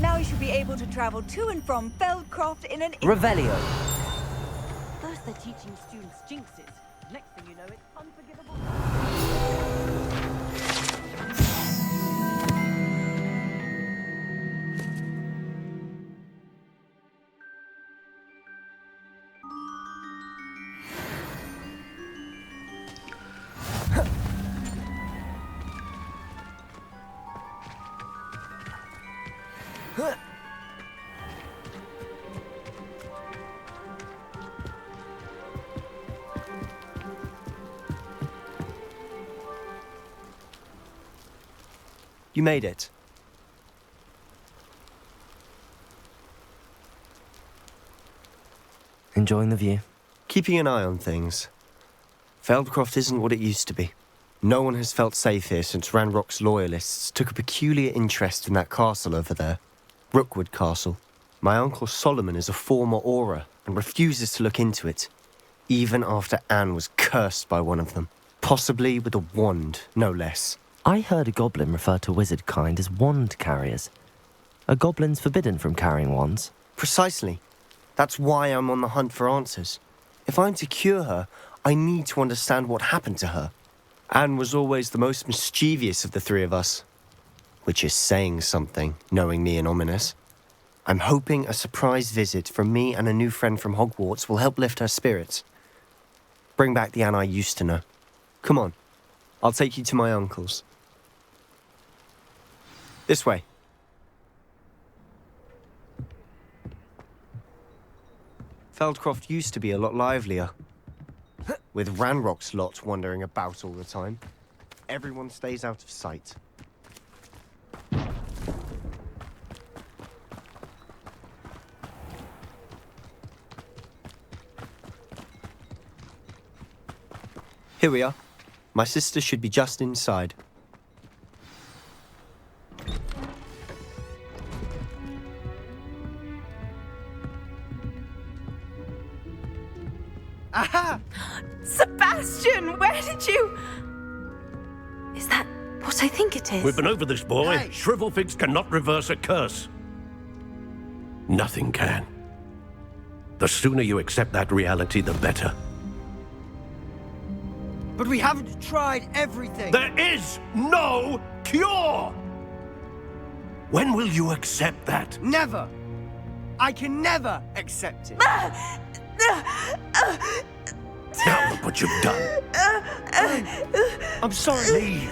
Now you should be able to travel to and from Feldcroft in an Revelio. First they're teaching students jinxes. Next thing you know, it's unforgivable. You made it. Enjoying the view? Keeping an eye on things. Feldcroft isn't what it used to be. No one has felt safe here since Ranrock's loyalists took a peculiar interest in that castle over there. Rookwood Castle. My uncle Solomon is a former Auror and refuses to look into it, even after Anne was cursed by one of them. Possibly with a wand, no less. I heard a goblin refer to wizard kind as wand carriers. Are goblins forbidden from carrying wands? Precisely. That's why I'm on the hunt for answers. If I'm to cure her, I need to understand what happened to her. Anne was always the most mischievous of the three of us. Which is saying something, knowing me and Ominous. I'm hoping a surprise visit from me and a new friend from Hogwarts will help lift her spirits. Bring back the Anne I used to know. Come on, I'll take you to my uncle's. This way. Feldcroft used to be a lot livelier. With Ranrock's lot wandering about all the time. Everyone stays out of sight. Here we are. My sister should be just inside. Aha! Sebastian, where did you... Is that what I think it is? We've been over this, boy. Hey. Shrivelfigs cannot reverse a curse. Nothing can. The sooner you accept that reality, the better. But we haven't tried everything. There is no cure! When will you accept that? Never. I can never accept it. Now look what you've done. I'm sorry. Leave.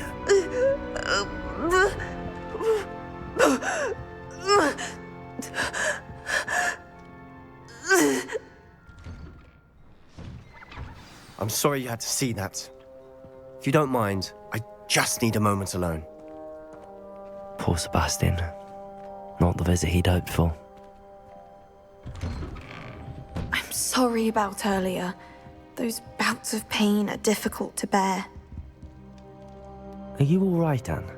I'm sorry you had to see that. If you don't mind, I just need a moment alone. Poor Sebastian. Not the visit he'd hoped for. I'm sorry about earlier. Those bouts of pain are difficult to bear. Are you all right, Anne?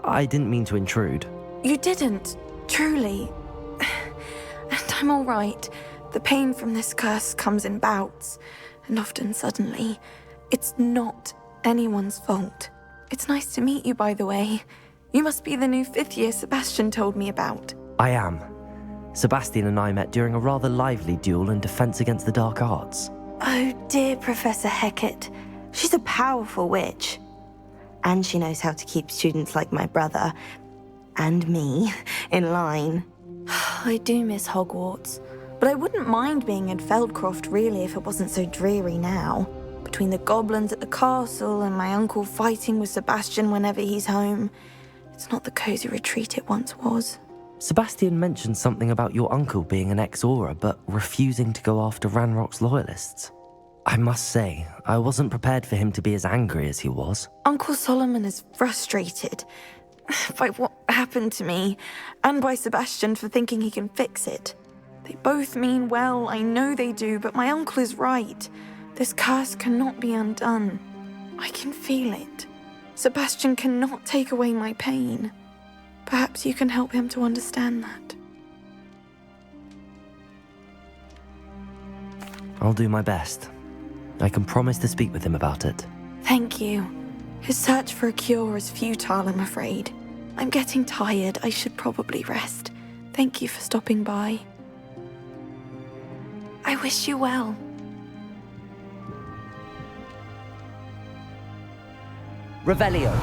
I didn't mean to intrude. You didn't, truly. And I'm all right. The pain from this curse comes in bouts, and often suddenly. It's not anyone's fault. It's nice to meet you, by the way. You must be the new 5th year Sebastian told me about. I am. Sebastian and I met during a rather lively duel in Defense Against the Dark Arts. Oh, dear Professor Hecat. She's a powerful witch. And she knows how to keep students like my brother, and me, in line. I do miss Hogwarts, but I wouldn't mind being in Feldcroft, really, if it wasn't so dreary now. Between the goblins at the castle and my uncle fighting with Sebastian whenever he's home, it's not the cozy retreat it once was. Sebastian mentioned something about your uncle being an ex-Auror, but refusing to go after Ranrock's loyalists. I must say, I wasn't prepared for him to be as angry as he was. Uncle Solomon is frustrated, by what happened to me, and by Sebastian for thinking he can fix it. They both mean well, I know they do, but my uncle is right. This curse cannot be undone. I can feel it. Sebastian cannot take away my pain. Perhaps you can help him to understand that. I'll do my best. I can promise to speak with him about it. Thank you. His search for a cure is futile, I'm afraid. I'm getting tired. I should probably rest. Thank you for stopping by. I wish you well. Revelio.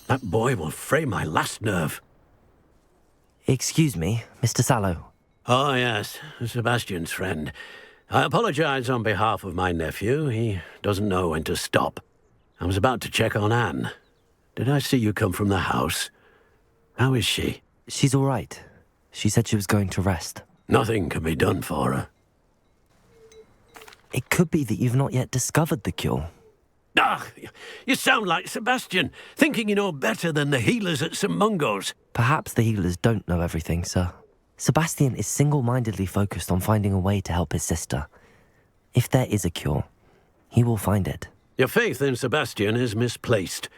That boy will fray my last nerve. Excuse me, Mr. Sallow. Oh, yes, Sebastian's friend. I apologize on behalf of my nephew. He doesn't know when to stop. I was about to check on Anne. Did I see you come from the house? How is she? She's all right. She said she was going to rest. Nothing can be done for her. It could be that you've not yet discovered the cure. Ah, you sound like Sebastian, thinking you know better than the healers at St. Mungo's. Perhaps the healers don't know everything, sir. Sebastian is single-mindedly focused on finding a way to help his sister. If there is a cure, he will find it. Your faith in Sebastian is misplaced.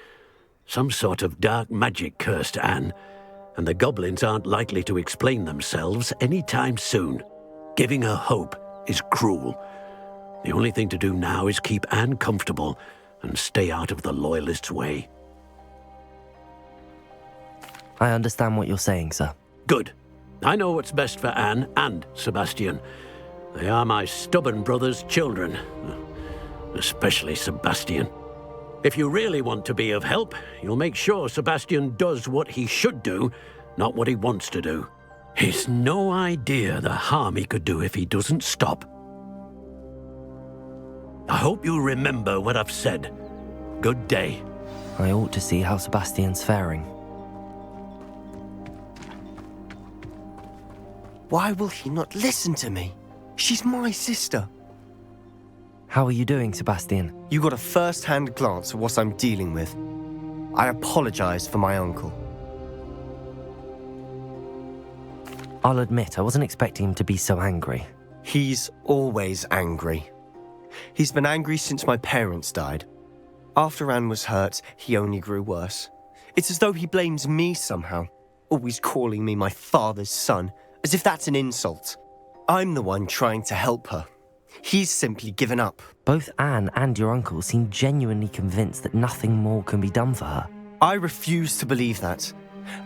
Some sort of dark magic cursed Anne, and the goblins aren't likely to explain themselves anytime soon. Giving her hope is cruel. The only thing to do now is keep Anne comfortable and stay out of the Loyalists' way. I understand what you're saying, sir. Good. I know what's best for Anne and Sebastian. They are my stubborn brother's children. Especially Sebastian. If you really want to be of help, you'll make sure Sebastian does what he should do, not what he wants to do. He's no idea the harm he could do if he doesn't stop. I hope you remember what I've said. Good day. I ought to see how Sebastian's faring. Why will he not listen to me? She's my sister. How are you doing, Sebastian? You got a first-hand glance at what I'm dealing with. I apologize for my uncle. I'll admit, I wasn't expecting him to be so angry. He's always angry. He's been angry since my parents died. After Anne was hurt, he only grew worse. It's as though he blames me somehow, always calling me my father's son, as if that's an insult. I'm the one trying to help her. He's simply given up. Both Anne and your uncle seem genuinely convinced that nothing more can be done for her. I refuse to believe that.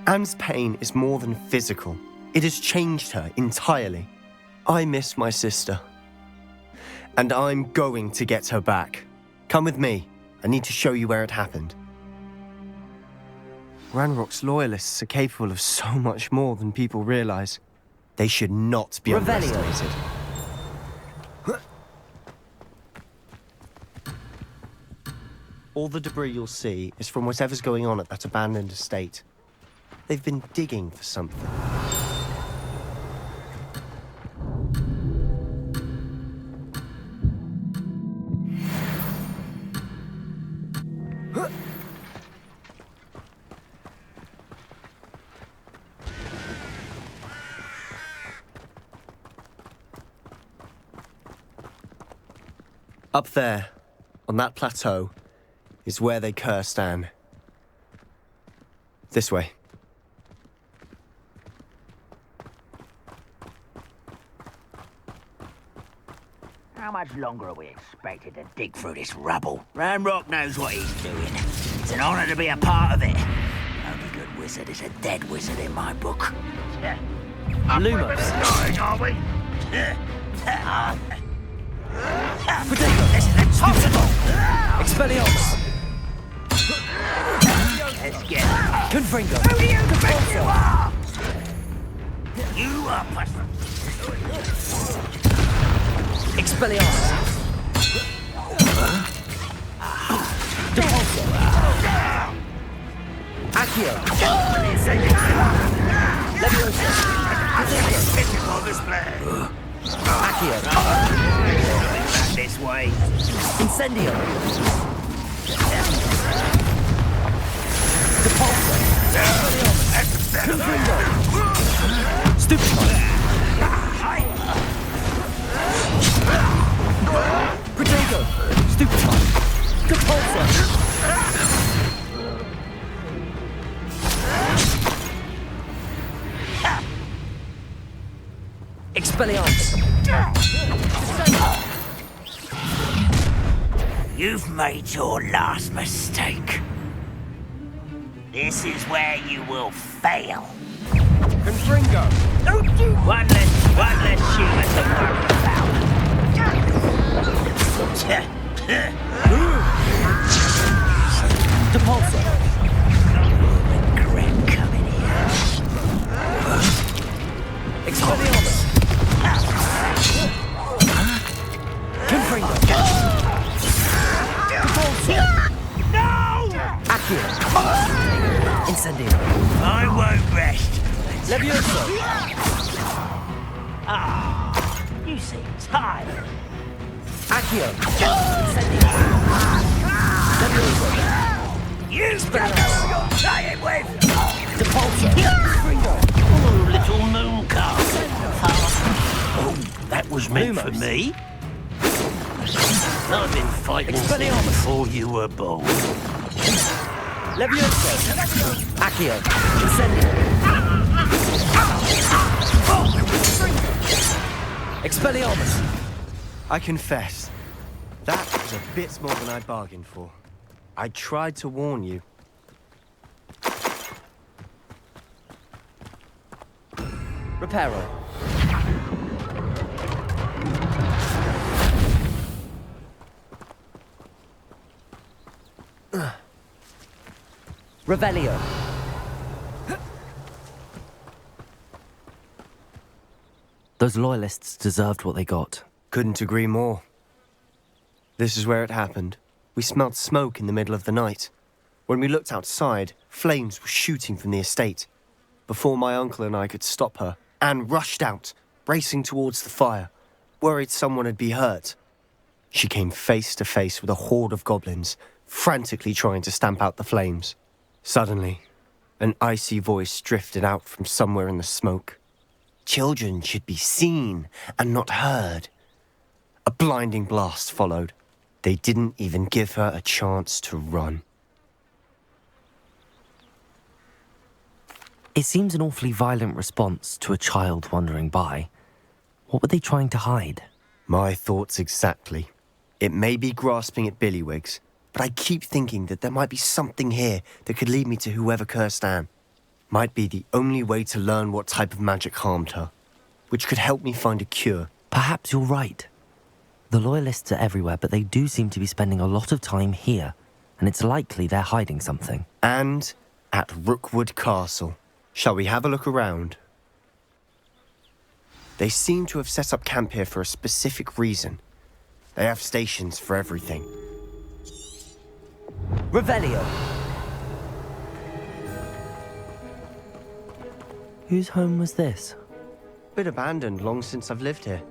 Anne's pain is more than physical. It has changed her entirely. I miss my sister. And I'm going to get her back. Come with me. I need to show you where it happened. Ranrock's loyalists are capable of so much more than people realize. They should not be underestimated. All the debris you'll see is from whatever's going on at that abandoned estate. They've been digging for something. Up there, on that plateau, is where they cursed Anne. This way. How much longer are we expected to dig through this rubble? Ranrock knows what he's doing. It's an honor to be a part of it. Only good wizard is a dead wizard in my book. Lumos. Are we? This is impossible! Expelliarmus! let's get Confringo. Who do you think you are? You are Expelliarmus. Depulso. Accio. Leviosa. physical display. Accio. This way. Incendio. Depulso. Confringo. Stupefy. Protego. Stupefy. Depulso. Expelliarmus. You've made your last mistake. This is where you will fail. Confringo! One less human to worry about. Depulso. Regret coming here. Expelliarmus. Confringo. Depulso. No! Accio. Incendio. I won't rest. Levioso. You seem tired. Accio. Incendio. Levioso. You don't know who you're playing with. Depulso. Confringo. Oh, little moon calf. Oh, that was meant for me. I've been fighting since Expelliarmus. before you were born. Levioso. Accio. Incendio. Expelliarmus. I confess, that was a bit more than I bargained for. I tried to warn you. Reparo. Revelio. Those loyalists deserved what they got. Couldn't agree more. This is where it happened. We smelled smoke in the middle of the night. When we looked outside, flames were shooting from the estate. Before my uncle and I could stop her, Anne rushed out, racing towards the fire, worried someone had been hurt. She came face to face with a horde of goblins, frantically trying to stamp out the flames. Suddenly, an icy voice drifted out from somewhere in the smoke. Children should be seen and not heard. A blinding blast followed. They didn't even give her a chance to run. It seems an awfully violent response to a child wandering by. What were they trying to hide? My thoughts exactly. It may be grasping at Billywigs, but I keep thinking that there might be something here that could lead me to whoever cursed Anne. Might be the only way to learn what type of magic harmed her, which could help me find a cure. Perhaps you're right. The loyalists are everywhere, but they do seem to be spending a lot of time here, and it's likely they're hiding something. And at Rookwood Castle. Shall we have a look around? They seem to have set up camp here for a specific reason. They have stations for everything. Revelio. Whose home was this? Been abandoned long since I've lived here.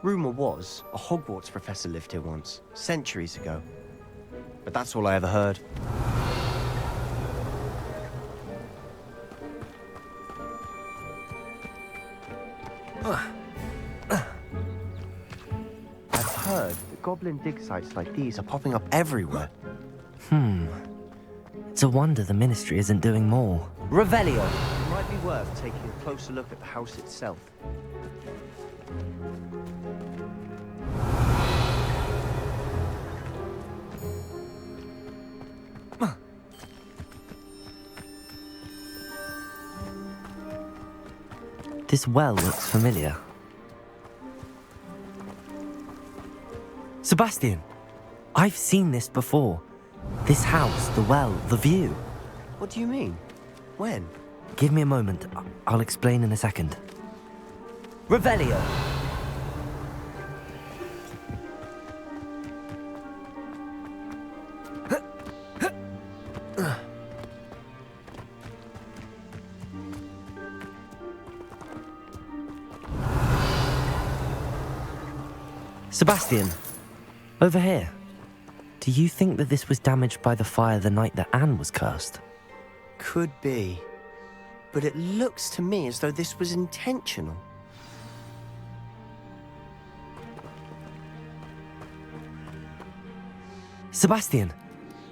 Rumour was a Hogwarts professor lived here once, centuries ago. But that's all I ever heard. I've heard that goblin dig sites like these are popping up everywhere. It's a wonder the Ministry isn't doing more. Revelio. It might be worth taking a closer look at the house itself. This well looks familiar. Sebastian, I've seen this before. This house, the well, the view. What do you mean? When? Give me a moment. I'll explain in a second. Revelio! Sebastian, over here. Do you think that this was damaged by the fire the night that Anne was cursed? Could be. But it looks to me as though this was intentional. Sebastian,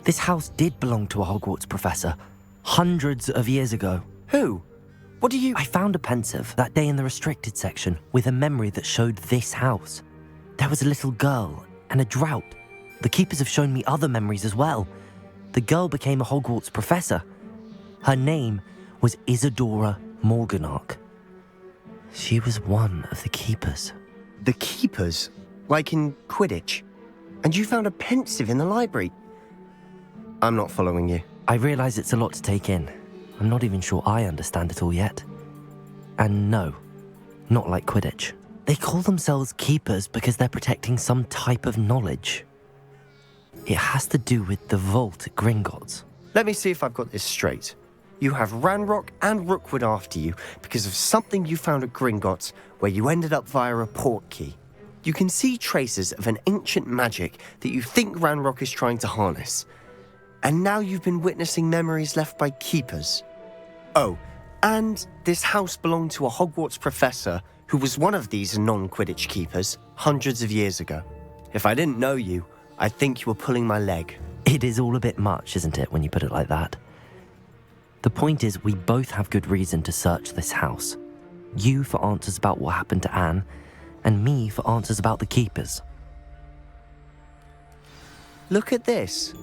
this house did belong to a Hogwarts professor, hundreds of years ago. Who? What do you... I found a pensive that day in the restricted section with a memory that showed this house. There was a little girl and a drought. The keepers have shown me other memories as well. The girl became a Hogwarts professor. Her name was Isadora Morganach. She was one of the keepers. The keepers? Like in Quidditch? And you found a pensive in the library? I'm not following you. I realize it's a lot to take in. I'm not even sure I understand it all yet. And no, not like Quidditch. They call themselves keepers because they're protecting some type of knowledge. It has to do with the vault at Gringotts. Let me see if I've got this straight. You have Ranrock and Rookwood after you because of something you found at Gringotts where you ended up via a port key. You can see traces of an ancient magic that you think Ranrock is trying to harness. And now you've been witnessing memories left by keepers. Oh, and this house belonged to a Hogwarts professor who was one of these non-Quidditch keepers hundreds of years ago. If I didn't know you, I'd think you were pulling my leg. It is all a bit much, isn't it, when you put it like that? The point is, we both have good reason to search this house. You for answers about what happened to Anne, and me for answers about the keepers. Look at this.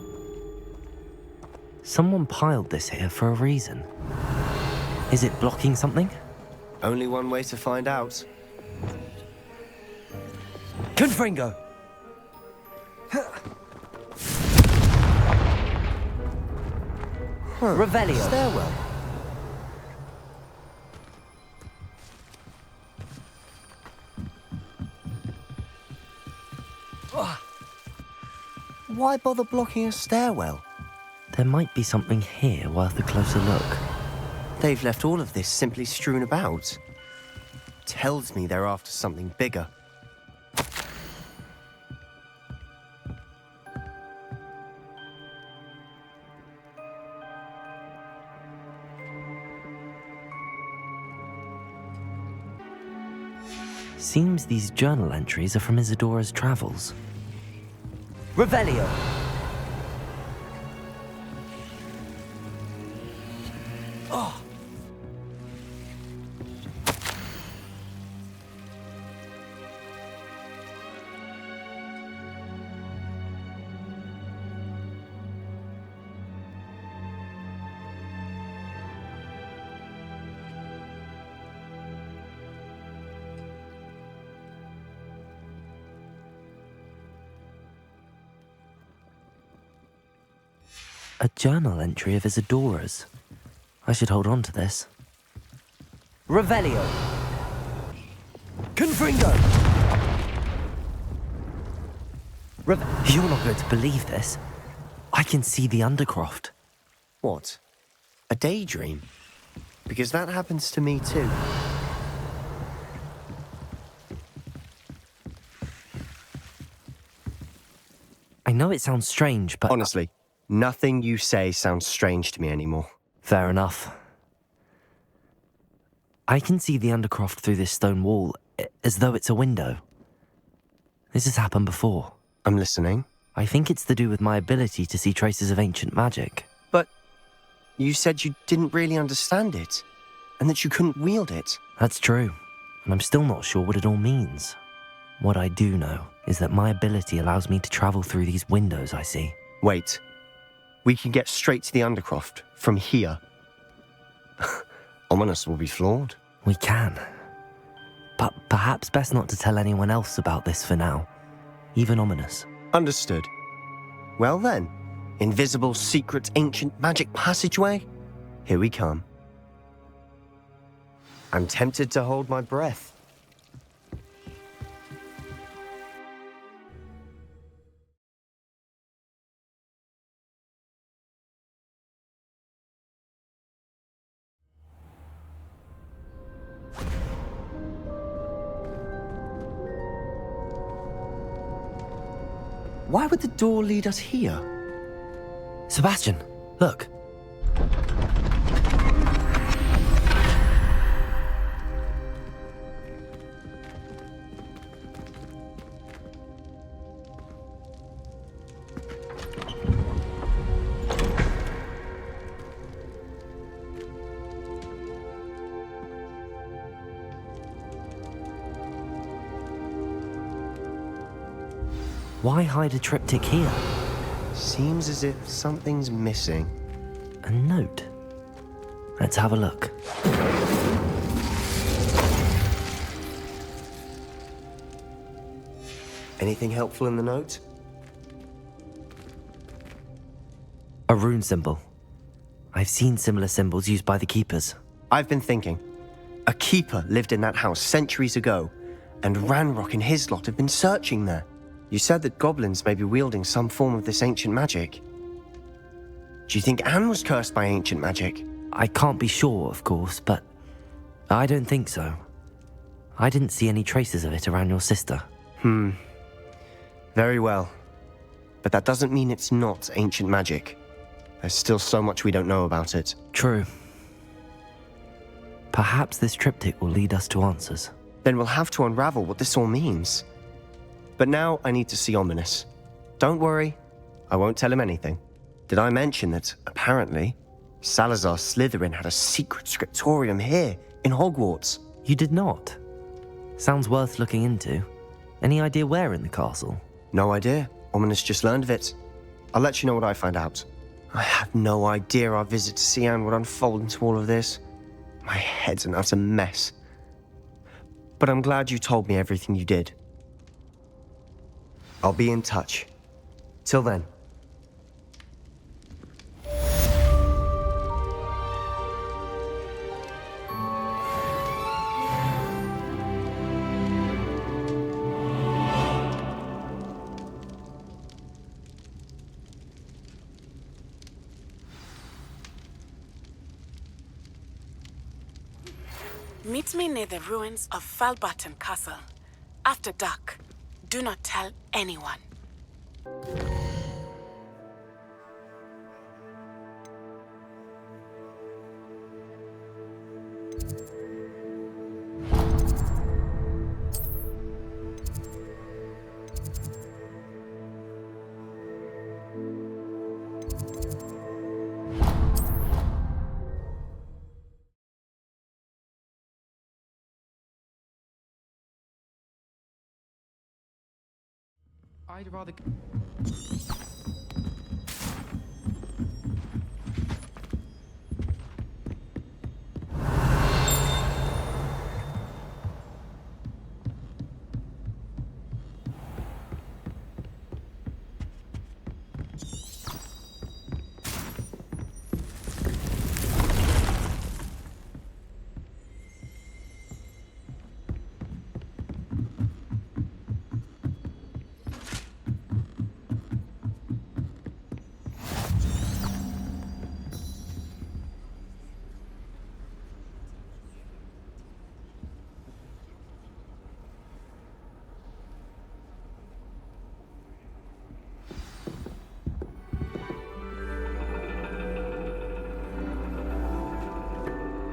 Someone piled this here for a reason. Is it blocking something? Only one way to find out. Confringo! Revelio. Stairwell. Why bother blocking a stairwell? There might be something here worth a closer look. They've left all of this simply strewn about. Tells me they're after something bigger. Seems these journal entries are from Isadora's travels. Revelio! A journal entry of Isadora's. I should hold on to this. Revelio! Confringo! You're not going to believe this. I can see the Undercroft. What? A daydream? Because that happens to me too. I know it sounds strange, but... Honestly, nothing you say sounds strange to me anymore. Fair enough. I can see the Undercroft through this stone wall, as though it's a window. This has happened before. I'm listening. I think it's to do with my ability to see traces of ancient magic. But you said you didn't really understand it, and that you couldn't wield it. That's true, and I'm still not sure what it all means. What I do know is that my ability allows me to travel through these windows I see. Wait. We can get straight to the Undercroft from here. Ominous will be flawed. We can. But perhaps best not to tell anyone else about this for now. Even Ominous. Understood. Well then, invisible, secret, ancient magic passageway? Here we come. I'm tempted to hold my breath. Why would the door lead us here? Sebastian, look. Why hide a triptych here? Seems as if something's missing. A note. Let's have a look. Anything helpful in the note? A rune symbol. I've seen similar symbols used by the keepers. I've been thinking. A keeper lived in that house centuries ago, and Ranrock and his lot have been searching there. You said that goblins may be wielding some form of this ancient magic. Do you think Anne was cursed by ancient magic? I can't be sure, of course, but I don't think so. I didn't see any traces of it around your sister. Very well. But that doesn't mean it's not ancient magic. There's still so much we don't know about it. True. Perhaps this triptych will lead us to answers. Then we'll have to unravel what this all means. But now I need to see Ominous. Don't worry, I won't tell him anything. Did I mention that, apparently, Salazar Slytherin had a secret scriptorium here in Hogwarts? You did not? Sounds worth looking into. Any idea where in the castle? No idea. Ominous just learned of it. I'll let you know what I find out. I have no idea our visit to Cian would unfold into all of this. My head's an utter mess. But I'm glad you told me everything you did. I'll be in touch. Till then. Meet me near the ruins of Falbaton Castle. After dark. Do not tell anyone. I'd rather...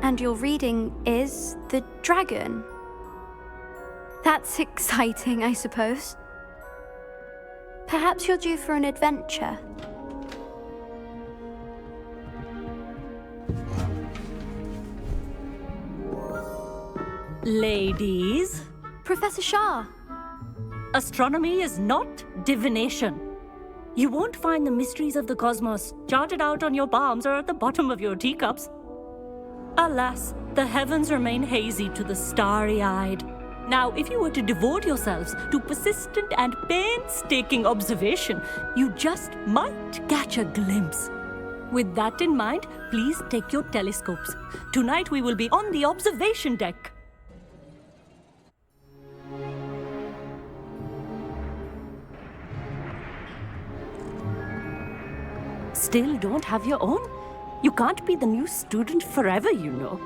And your reading is the dragon. That's exciting, I suppose. Perhaps you're due for an adventure. Ladies, Professor Shah. astronomy is not divination. You won't find the mysteries of the cosmos charted out on your palms or at the bottom of your teacups. Alas, the heavens remain hazy to the starry-eyed. Now, if you were to devote yourselves to persistent and painstaking observation, you just might catch a glimpse. With that in mind, please take your telescopes. Tonight we will be on the observation deck. Still don't have your own? You can't be the new student forever, you know.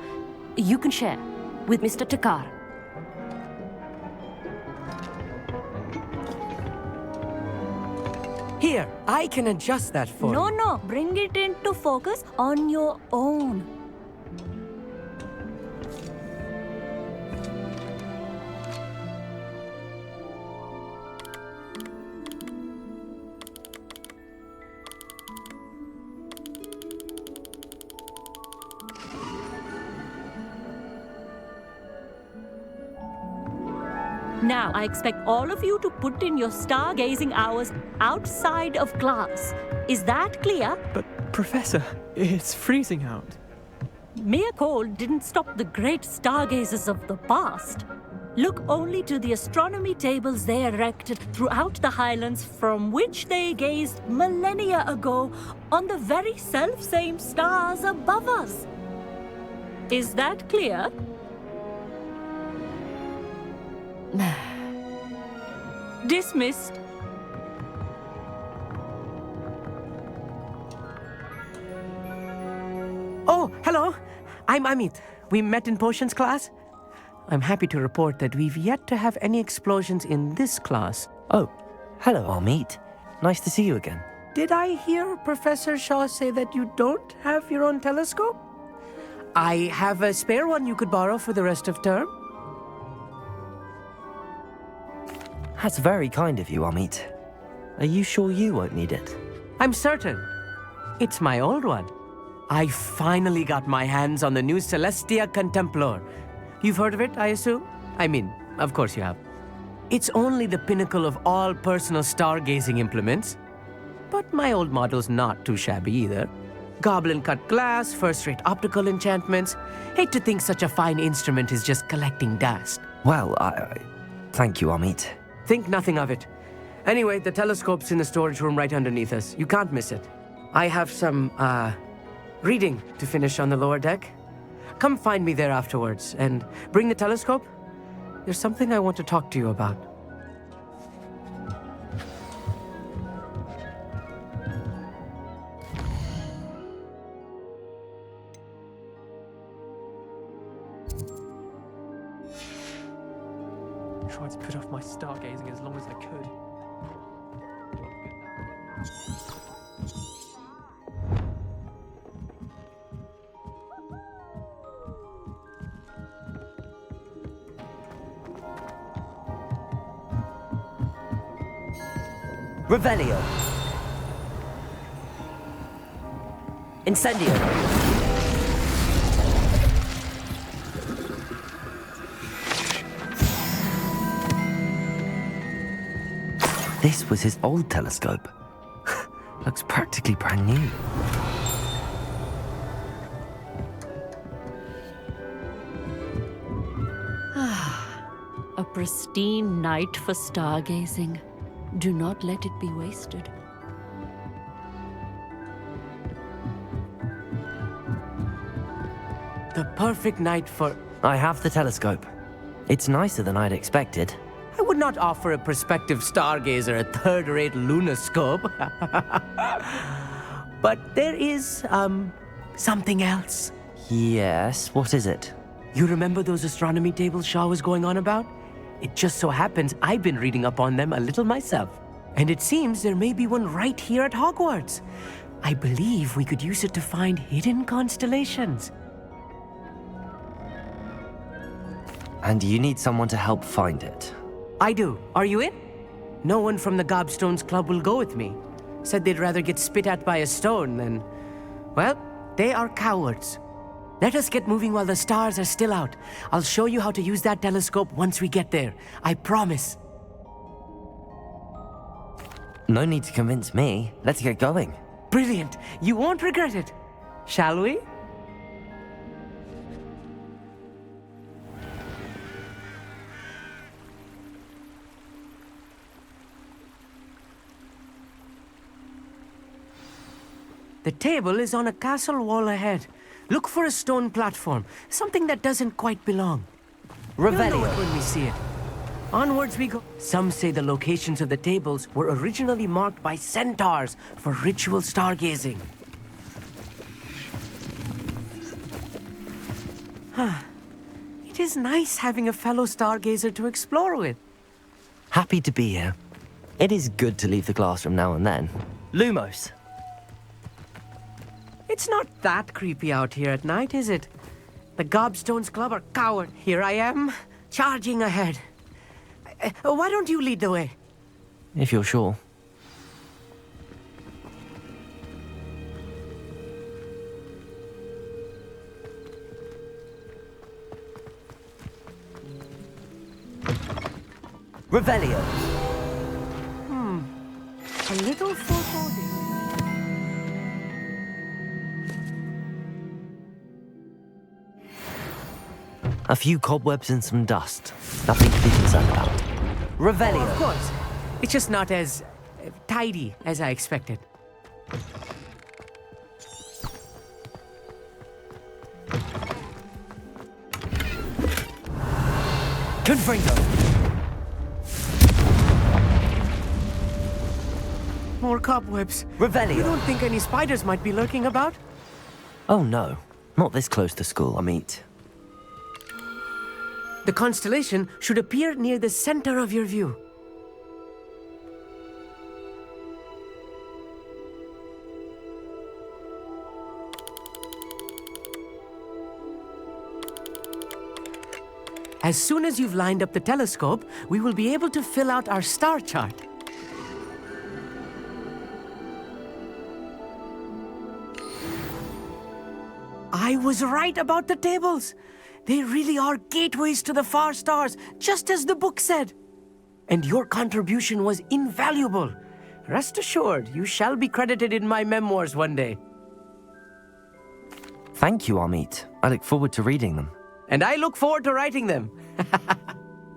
You can share with Mr. Takar. Here, I can adjust that for you. No, bring it into focus on your own. Now, I expect all of you to put in your stargazing hours outside of class. Is that clear? But, Professor, it's freezing out. Mere cold didn't stop the great stargazers of the past. Look only to the astronomy tables they erected throughout the highlands from which they gazed millennia ago on the very self-same stars above us. Is that clear? Dismissed. Oh, hello. I'm Amit. We met in potions class. I'm happy to report that we've yet to have any explosions in this class. Oh, hello, Amit. Nice to see you again. Did I hear Professor Shaw say that you don't have your own telescope? I have a spare one you could borrow for the rest of term. That's very kind of you, Amit. Are you sure you won't need it? I'm certain. It's my old one. I finally got my hands on the new Celestia Contemplar. You've heard of it, I assume? I mean, of course you have. It's only the pinnacle of all personal stargazing implements. But my old model's not too shabby either. Goblin-cut glass, first-rate optical enchantments. Hate to think such a fine instrument is just collecting dust. Well, thank you, Amit. Think nothing of it. Anyway, the telescope's in the storage room right underneath us. You can't miss it. I have some, reading to finish on the lower deck. Come find me there afterwards, and bring the telescope. There's something I want to talk to you about. I tried to put off my stargazing as long as I could. Revelio. Incendio. This was his old telescope. Looks practically brand new. A pristine night for stargazing. Do not let it be wasted. The perfect night for... I have the telescope. It's nicer than I'd expected. I would not offer a prospective stargazer a third-rate lunoscope. But there is, something else. Yes, what is it? You remember those astronomy tables Shaw was going on about? It just so happens I've been reading up on them a little myself. And it seems there may be one right here at Hogwarts. I believe we could use it to find hidden constellations. And you need someone to help find it. I do. Are you in? No one from the Gobstones Club will go with me. Said they'd rather get spit at by a stone than... Well, they are cowards. Let us get moving while the stars are still out. I'll show you how to use that telescope once we get there. I promise. No need to convince me. Let's get going. Brilliant. You won't regret it. Shall we? The table is on a castle wall ahead. Look for a stone platform, something that doesn't quite belong. We'll know Revelio. it when we see it. Onwards we go. Some say the locations of the tables were originally marked by centaurs for ritual stargazing. It is nice having a fellow stargazer to explore with. Happy to be here. It is good to leave the classroom now and then. Lumos. It's not that creepy out here at night, is it? The Gobstones Club are coward. Here I am, charging ahead. Why don't you lead the way? If you're sure. Revelio. A little foreboding. A few cobwebs and some dust. Nothing to be concerned about. Revelio. Of course. It's just not as tidy as I expected. Confringo. More cobwebs. Revelio. You don't think any spiders might be lurking about? Oh no. Not this close to school, Amit. The constellation should appear near the center of your view. As soon as you've lined up the telescope, we will be able to fill out our star chart. I was right about the tables. They really are gateways to the far stars, just as the book said. And your contribution was invaluable. Rest assured, you shall be credited in my memoirs one day. Thank you, Amit. I look forward to reading them. And I look forward to writing them.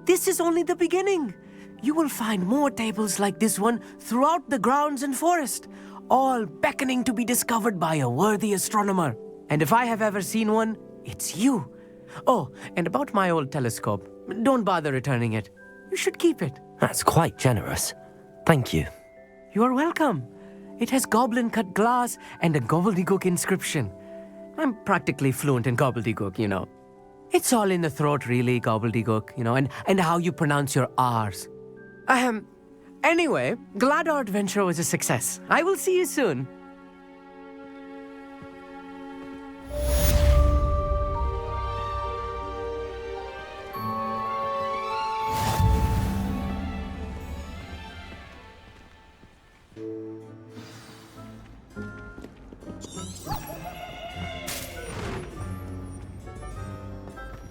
This is only the beginning. You will find more tables like this one throughout the grounds and forest, all beckoning to be discovered by a worthy astronomer. And if I have ever seen one, it's you. Oh, and about my old telescope, don't bother returning it. You should keep it. That's quite generous. Thank you. You're welcome. It has goblin-cut glass and a gobbledygook inscription. I'm practically fluent in gobbledygook, you know. It's all in the throat, really, gobbledygook, you know, and how you pronounce your R's. Anyway, glad our adventure was a success. I will see you soon.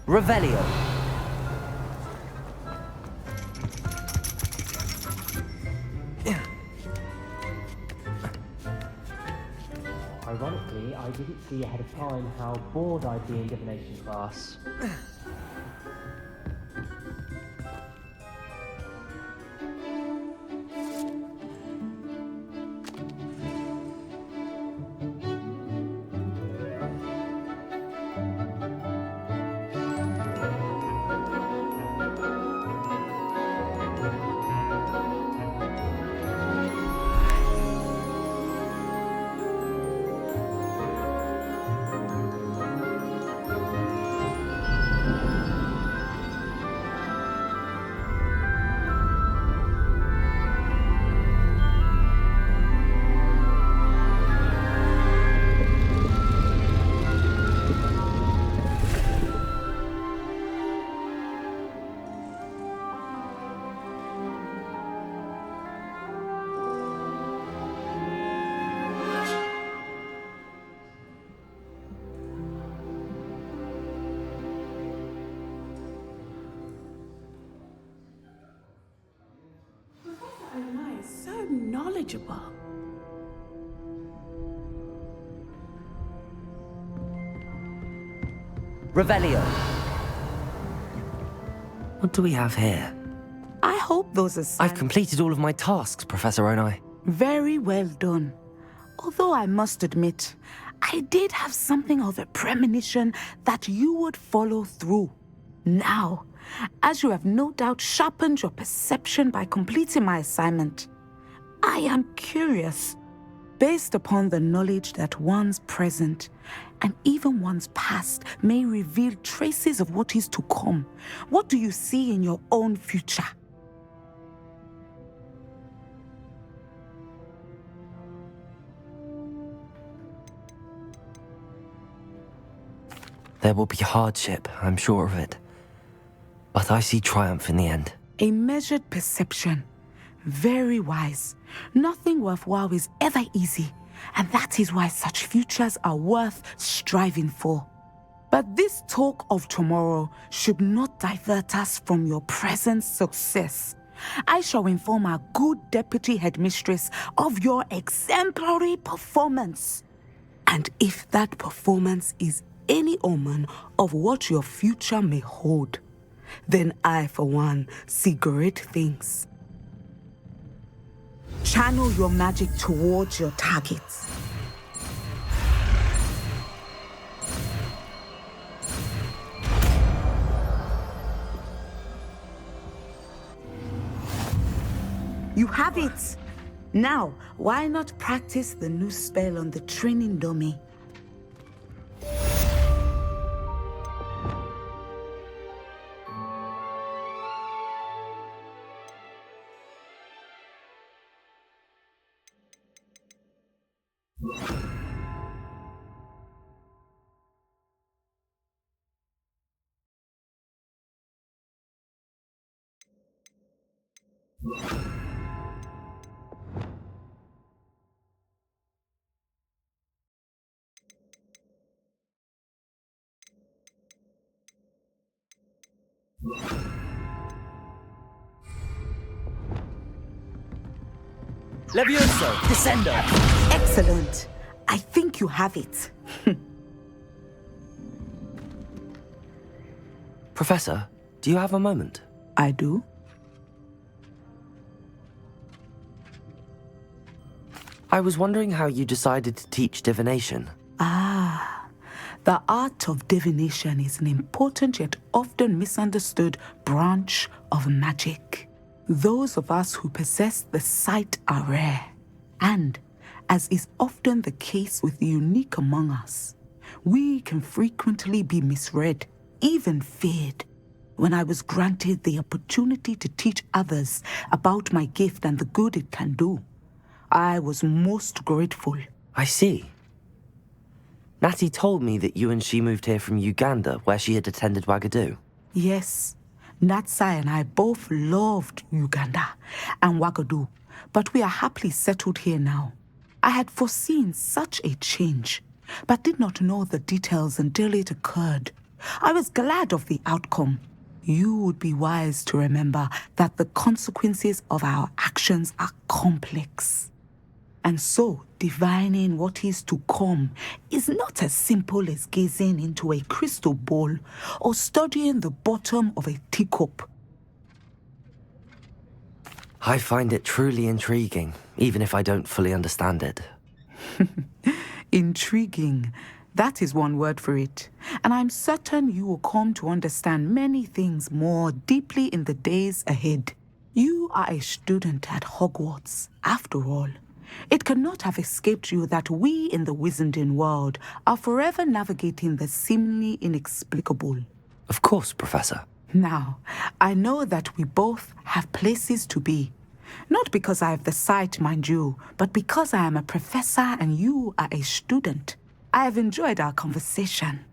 Revelio. Ironically, I didn't see ahead of time how bored I'd be in divination class. So knowledgeable. Revelio. What do we have here? I hope those are I've completed all of my tasks, Professor Onai. very well done. Although I must admit, I did have something of a premonition that you would follow through. Now, as you have no doubt sharpened your perception by completing my assignment, I am curious, based upon the knowledge that one's present and even one's past may reveal traces of what is to come. What do you see in your own future? There will be hardship, I'm sure of it. But I see triumph in the end. A measured perception. Very wise. Nothing worthwhile is ever easy, and that is why such futures are worth striving for. But this talk of tomorrow should not divert us from your present success. I shall inform our good deputy headmistress of your exemplary performance. And if that performance is any omen of what your future may hold, then I, for one, see great things. Channel your magic towards your targets. You have it! Now, why not practice the new spell on the training dummy? Levioso, Descendo. Excellent. I think you have it. Professor, do you have a moment? I do. I was wondering how you decided to teach divination. The art of divination is an important yet often misunderstood branch of magic. Those of us who possess the sight are rare, and, as is often the case with the unique among us, we can frequently be misread, even feared. When I was granted the opportunity to teach others about my gift and the good it can do, I was most grateful. I see. Natty told me that you and she moved here from Uganda, where she had attended Wagadu. Yes, Natsai and I both loved Uganda and Wagadu, but we are happily settled here now. I had foreseen such a change, but did not know the details until it occurred. I was glad of the outcome. You would be wise to remember that the consequences of our actions are complex. And so, divining what is to come is not as simple as gazing into a crystal ball or studying the bottom of a teacup. I find it truly intriguing, even if I don't fully understand it. Intriguing. That is one word for it. And I'm certain you will come to understand many things more deeply in the days ahead. You are a student at Hogwarts, after all. It cannot have escaped you that we in the Wizarding world are forever navigating the seemingly inexplicable. Of course, Professor. Now, I know that we both have places to be. Not because I have the sight, mind you, but because I am a professor and you are a student. I have enjoyed our conversation.